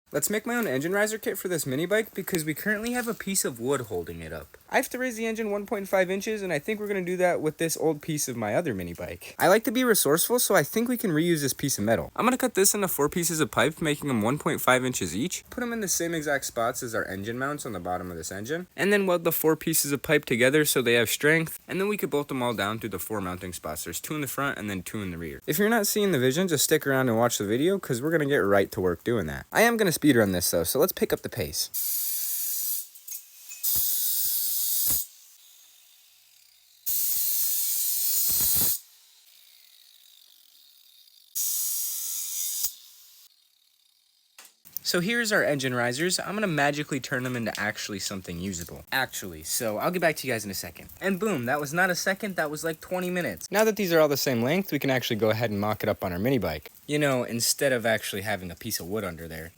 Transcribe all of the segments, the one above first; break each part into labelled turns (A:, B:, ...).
A: Let's make my own engine riser kit for this mini bike because we currently have a piece of wood holding it up. I have to raise the engine 1.5 inches and I think we're going to do that with this old piece of my other mini bike. I like to be resourceful, so I think we can reuse this piece of metal. I'm going to cut this into 4 pieces of pipe, making them 1.5 inches each. Put them in the same exact spots as our engine mounts on the bottom of this engine. And then weld the 4 pieces of pipe together so they have strength. And then we could bolt them all down through the 4 mounting spots. There's 2 in the front and then 2 in the rear. If you're not seeing the vision, just stick around and watch the video because we're going to get right to work doing that. I am going to speed run this though, so let's pick up the pace. So here's our engine risers. I'm gonna magically turn them into actually something usable. So I'll get back to you guys in a second. And boom, that was not a second, that was like 20 minutes. Now that these are all the same length, we can actually go ahead and mock it up on our mini bike. You know, instead of actually having a piece of wood under there.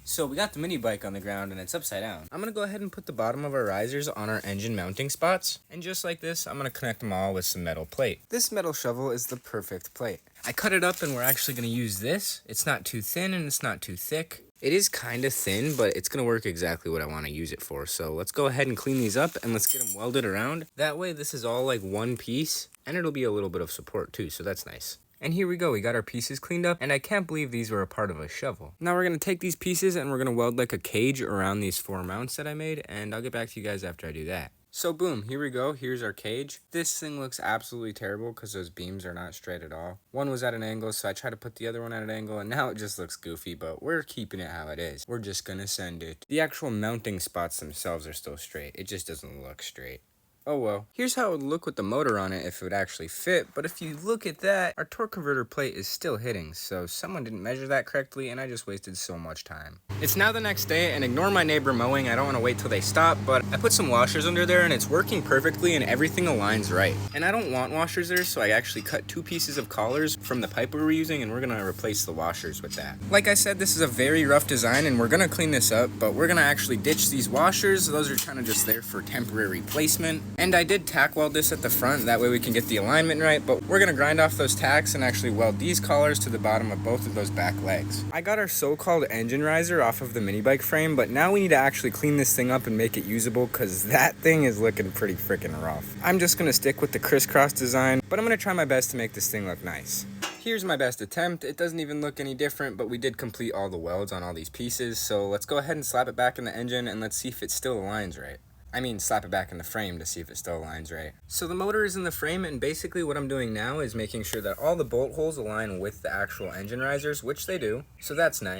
A: So we got the mini bike on the ground and it's upside down. I'm gonna go ahead and put the bottom of our risers on our engine mounting spots. And just like this, I'm gonna connect them all with some metal plate. This metal shovel is the perfect plate. I cut it up and we're actually gonna use this. It's not too thin and it's not too thick. It is kind of thin, but it's gonna work exactly what I wanna use it for. So let's go ahead and clean these up and let's get them welded around. That way this is all like one piece and it'll be a little bit of support too, so that's nice. And here we go, we got our pieces cleaned up, and I can't believe these were a part of a shovel. Now we're going to take these pieces and we're going to weld like a cage around these 4 mounts that I made, and I'll get back to you guys after I do that. So boom, here we go, here's our cage. This thing looks absolutely terrible because those beams are not straight at all. One was at an angle, so I tried to put the other one at an angle, and now it just looks goofy, but we're keeping it how it is. We're just going to send it. The actual mounting spots themselves are still straight, it just doesn't look straight. Oh well. Here's how it would look with the motor on it if it would actually fit, but if you look at that, our torque converter plate is still hitting, so someone didn't measure that correctly and I just wasted so much time. It's now the next day, and ignore my neighbor mowing, I don't want to wait till they stop, but I put some washers under there and it's working perfectly and everything aligns right. And I don't want washers there, so I actually cut 2 pieces of collars from the pipe we were using and we're going to replace the washers with that. Like I said, this is a very rough design and we're going to clean this up, but we're going to actually ditch these washers. Those are kind of just there for temporary placement. And I did tack weld this at the front, that way we can get the alignment right, but we're gonna grind off those tacks and actually weld these collars to the bottom of both of those back legs. I got our so-called engine riser off of the mini bike frame, but now we need to actually clean this thing up and make it usable because that thing is looking pretty freaking rough. I'm just gonna stick with the crisscross design, but I'm gonna try my best to make this thing look nice. Here's my best attempt. It doesn't even look any different, but we did complete all the welds on all these pieces, so let's go ahead and slap it back in the engine and let's see if it still aligns right. I mean, slap it back in the frame to see if it still aligns right. So the motor is in the frame, and basically what I'm doing now is making sure that all the bolt holes align with the actual engine risers, which they do, so that's nice.